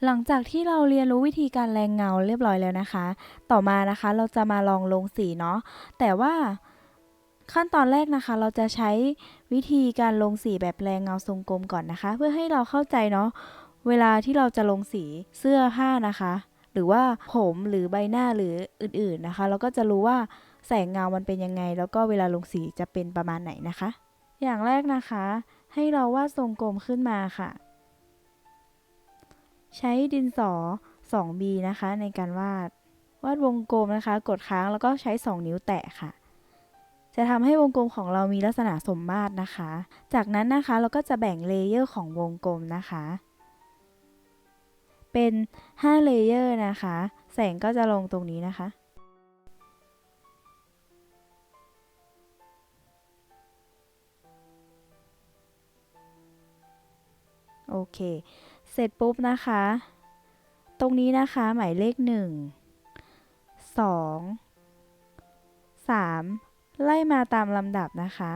หลังจากที่เราเรียนรู้วิธีการแรงเงาเรียบร้อยแล้วนะคะต่อมานะคะเราจะมาลองลงสีเนาะแต่ว่าขั้นตอนแรกนะคะเราจะใช้วิธีการลงสีแบบแรงเงาทรงกลมก่อนนะคะเพื่อให้เราเข้าใจเนาะเวลาที่เราจะลงสีเสื้อผ้านะคะหรือว่าผมหรือใบหน้าหรืออื่นๆนะคะเราก็จะรู้ว่าแสงเงามันเป็นยังไงแล้วก็เวลาลงสีจะเป็นประมาณไหนนะคะอย่างแรกนะคะให้เราวาดทรงกลมขึ้นมาค่ะใช้ดินสอ 2B นะคะในการวาดวงกลมนะคะกดค้างแล้วก็ใช้2นิ้วแตะค่ะจะทำให้วงกลมของเรามีลักษณะสมมาตรนะคะจากนั้นนะคะเราก็จะแบ่งเลเยอร์ของวงกลมนะคะเป็น5เลเยอร์นะคะแสงก็จะลงตรงนี้นะคะโอเคเสร็จปุ๊บนะคะตรงนี้นะคะหมายเลข1 2 3ไล่มาตามลำดับนะคะ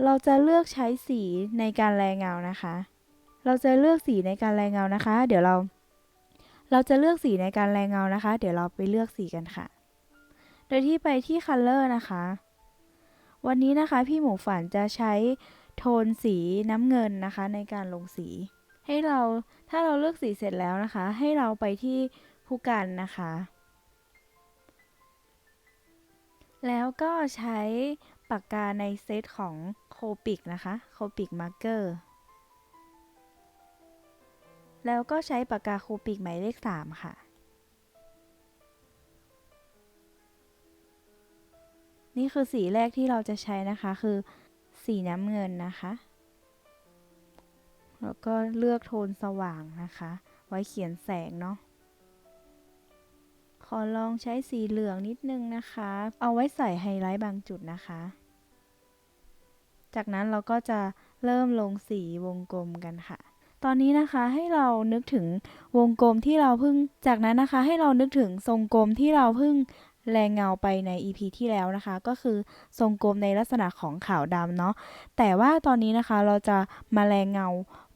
เราจะเลือกใช้สีในการแรงเงานะคะเราจะเลือกสีในการแรงเงานะคะเดี๋ยวเราจะเลือกสีในการแรงเงานะคะเดี๋ยวเราไปเลือกสีกันค่ะโดยที่ไปที่ Color นะคะวันนี้นะคะพี่หมูฝันจะใช้โทนสีน้ำเงินนะคะในการลงสีให้เราถ้าเราเลือกสีเสร็จแล้วนะคะให้เราไปที่ผู้กันนะคะแล้วก็ใช้ปากกาในเซตของโคปิกนะคะโคปิกมาร์กเกอร์แล้วก็ใช้ปากกาโคปิกหมายเลข3ค่ะนี่คือสีแรกที่เราจะใช้นะคะคือสีน้ำเงินนะคะแล้วก็เลือกโทนสว่างนะคะไว้เขียนแสงเนาะขอลองใช้สีเหลืองนิดนึงนะคะเอาไว้ใส่ไฮไลท์บางจุดนะคะจากนั้นเราก็จะเริ่มลงสีวงกลมกันค่ะตอนนี้นะคะให้เรานึกถึงวงกลมที่เราเพิ่งจากนั้นนะคะให้เรานึกถึงทรงกลมที่เราเพิ่งแรงเงาไปใน EP ที่แล้วนะคะก็คือทรงกลมในลักษณะของขาวดำเนาะแต่ว่าตอนนี้นะคะเราจะมาแรงเงา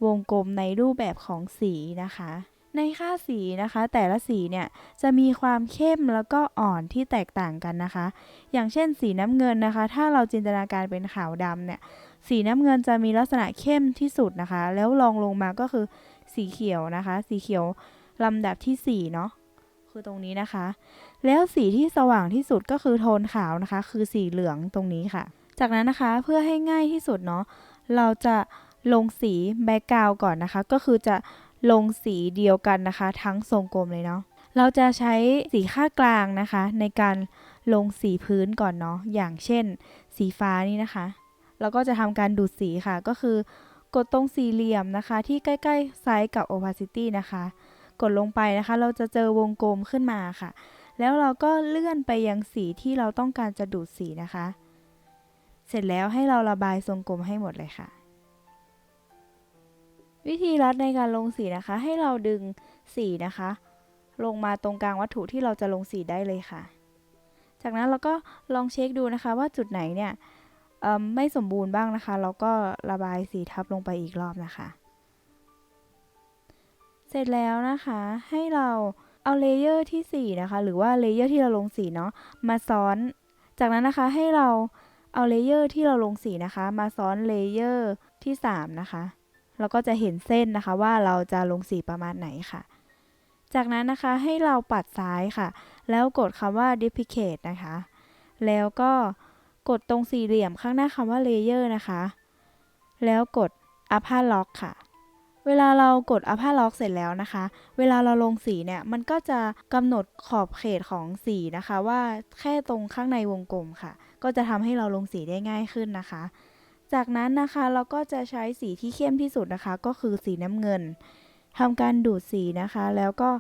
วงกลมในรูปแบบของสีนะคะในค่าสีนะคะแต่ละสีเนี่ยจะมีความเข้มแล้วก็อ่อนที่แตกต่างกันนะคะอย่างเช่นสีน้ำเงินนะคะถ้าเราจินตนาการเป็นขาวดำเนี่ยสีน้ำเงินจะมีลักษณะเข้มที่สุดนะคะแล้วรองลงมาก็คือสีเขียวนะคะสีเขียวลำดับที่4เนาะคือตรงนี้นะคะแล้วสีที่สว่างที่สุดก็คือโทนขาวนะคะคือสีเหลืองตรงนี้ค่ะจากนั้นนะคะเพื่อให้ง่ายที่สุดเนาะเราจะลงสีแบ็กกราวด์ก่อนนะคะก็คือจะลงสีเดียวกันนะคะทั้งทรงกลมเลยเนาะเราจะใช้สีค่ากลางนะคะในการลงสีพื้นก่อนเนาะอย่างเช่นสีฟ้านี่นะคะเราก็จะทำการดูดสีค่ะก็คือกดตรงสี่เหลี่ยมนะคะที่ใกล้ๆไซส์กับ opacity นะคะกดลงไปนะคะเราจะเจอวงกลมขึ้นมาค่ะแล้วเราก็เลื่อนไปยังสีที่เราต้องการจะดูดสีนะคะเสร็จแล้วให้เราระบายทรงกลมให้หมดเลยค่ะวิธีลัดในการลงสีนะคะให้เราดึงสีนะคะลงมาตรงกลางวัตถุที่เราจะลงสีได้เลยค่ะจากนั้นเราก็ลองเช็คดูนะคะว่าจุดไหนเนี่ยไม่สมบูรณ์บ้างนะคะแล้วก็ระบายสีทับลงไปอีกรอบนะคะเสร็จแล้วนะคะให้เราเอาเลเยอร์ที่4นะคะหรือว่าเลเยอร์ที่เราลงสีเนาะมาซ้อนจากนั้นนะคะให้เราเอาเลเยอร์ที่เราลงสีนะคะมาซ้อนเลเยอร์ที่3นะคะเราก็จะเห็นเส้นนะคะว่าเราจะลงสีประมาณไหนค่ะจากนั้นนะคะให้เราปัดซ้ายค่ะแล้วกดคำว่า duplicate นะคะแล้วก็กดตรงสี่เหลี่ยมข้างหน้าคำว่า layer นะคะแล้วกด upper lock ค่ะเวลาเรากด upper lock เสร็จแล้วนะคะเวลาเราลงสีเนี่ยมันก็จะกำหนดขอบเขตของสีนะคะว่าแค่ตรงข้างในวงกลมค่ะก็จะทำให้เราลงสีได้ง่ายขึ้นนะคะจากนั้นนะคะเราก็จะใช้สีที่เข้มที่สุดนะคะก็คือสีน้ำเงินทำการดูดสีนะคะแล้วก็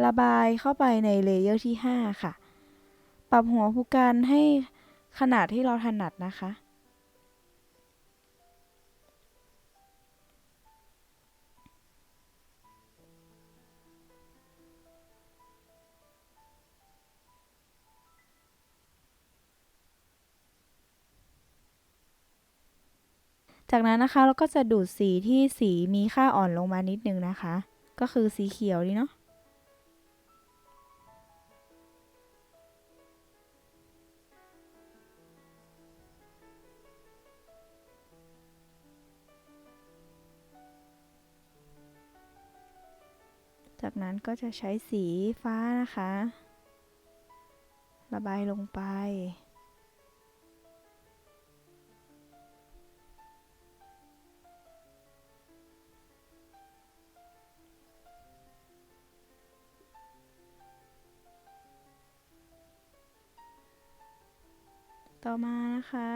ระบายเข้าไปในเลเยอร์ที่5ค่ะปรับหัวผู้กันให้ขนาดที่เราถนัดนะคะ จากนั้นนะคะเราก็จะดูดสีที่สีมีค่าอ่อนลงมานิดนึงนะคะก็คือสีเขียวดีเนาะจากนั้นก็จะใช้สีฟ้านะคะระบายลงไปต่อมานะคะ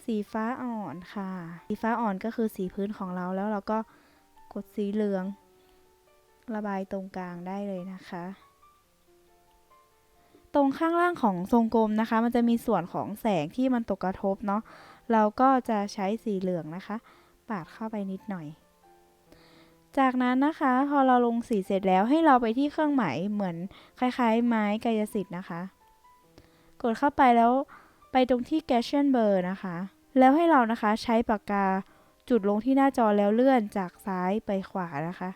สีฟ้าอ่อนค่ะสีฟ้าอ่อนก็คือสีพื้นของเราแล้วเราก็กดสีเหลืองระบายตรงกลางได้เลยนะคะตรงข้างล่างของทรงกลมนะคะมันจะมีส่วนของแสงที่มันตกกระทบเนาะเราก็จะใช้สีเหลืองนะคะปาดเข้าไปนิดหน่อยจากนั้นนะคะพอเราลงสีเสร็จแล้วให้เราไปที่เครื่องหมายเหมือนคล้ายๆไม้กายสิทธิ์นะคะกดเข้าไปแล้วไปตรงที่ Gaussian Blur นะคะแล้วให้เรานะคะใช้ปากกาจุดลงที่หน้าจอแล้วเลื่อนจากซ้ายไปขวานะคะ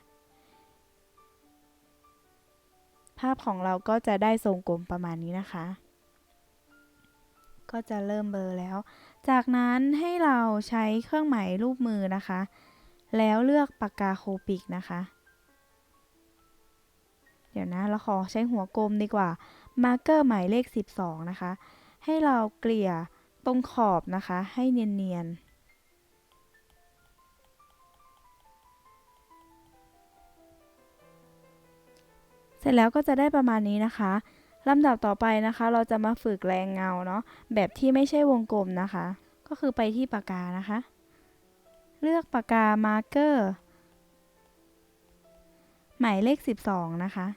ภาพของเราก็จะได้ทรงกลมประมาณนี้นะคะก็จะเริ่มเบลอแล้วจากนั้นให้เราใช้เครื่องหมายรูปมือนะคะแล้วเลือกปากกาโคปิกนะคะเดี๋ยวนะเราขอใช้หัวกลมดีกว่ามาร์กเกอร์หมายเลข12นะคะให้เราเกลี่ยตรงขอบนะคะให้เนียนๆเสร็จแล้วก็จะได้ประมาณนี้นะคะลำดับต่อไปนะคะเราจะมาฝึกแรงเงาเนาะแบบที่ไม่ใช่วงกลมนะคะก็คือไปที่ปากกานะคะเลือกปากกามาร์กเกอร์หมายเลข12นะคะ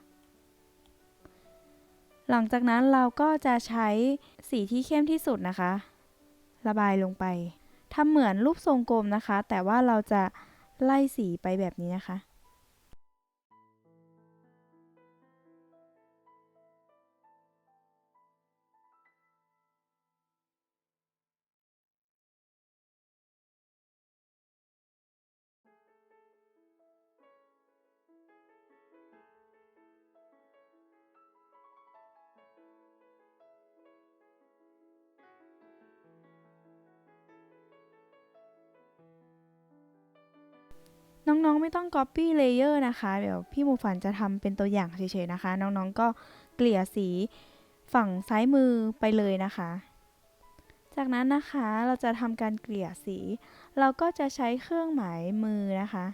หลังจากนั้นเราก็จะใช้สีที่เข้มที่สุดนะคะระบายลงไปทำเหมือนรูปทรงกลมนะคะแต่ว่าเราจะไล่สีไปแบบนี้นะคะน้องๆไม่ต้อง Copy Layer นะคะเดี๋ยวพี่หมูฝันจะทำเป็นตัวอย่างเฉยๆนะคะน้องๆก็เกลี่ยสีฝั่งซ้ายมือไปเลยนะคะจากนั้นนะคะเราจะทำการเกลี่ยสีเราก็จะใช้เครื่องหมายมือนะคะ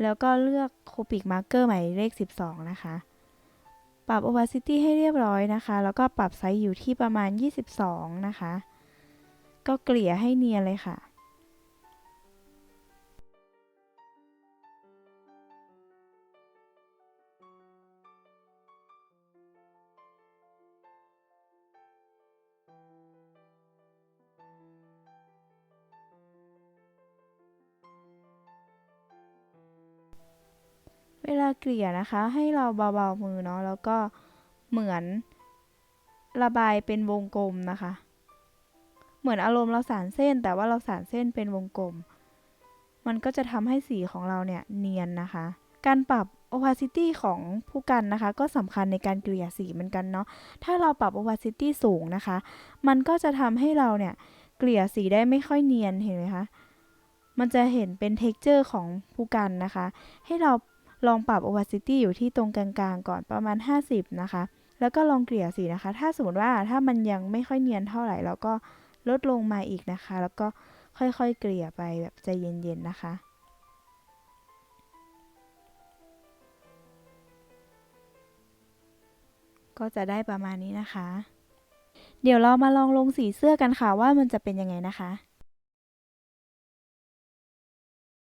แล้วก็เลือก Copic Marker หมายเลข12นะคะปรับ opacity ให้เรียบร้อยนะคะแล้วก็ปรับไซส์อยู่ที่ประมาณ22นะคะก็เกลี่ยให้เนียนเลยค่ะเวลาเกลี่ยนะคะให้เราเบาๆมือเนาะแล้วก็เหมือนระบายเป็นวงกลมนะคะเหมือนอารมณ์เราสานเส้นแต่ว่าเราสานเส้นเป็นวงกลมมันก็จะทำให้สีของเราเนี่ยเนียนนะคะการปรับ opacity ของผู้กันนะคะก็สำคัญในการเกลี่ยสีเหมือนกันเนาะถ้าเราปรับ opacity สูงนะคะมันก็จะทำให้เราเนี่ยเกลี่ยสีได้ไม่ค่อยเนียนเห็นไหมคะมันจะเห็นเป็น texture ของผู้กันนะคะให้เราลองปรับ opacity อยู่ที่ตรงกลางๆก่อนประมาณ50นะคะแล้วก็ลองเกลี่ยสีนะคะถ้าสมมติว่าถ้ามันยังไม่ค่อยเนียนเท่าไหร่เราก็ลดลงมาอีกนะคะแล้วก็ค่อยๆเกลี่ยไปแบบใจเย็นๆนะคะก็จะได้ประมาณนี้นะคะเดี๋ยวเรามาลองลงสีเสื้อกันค่ะว่ามันจะเป็นยังไงนะคะ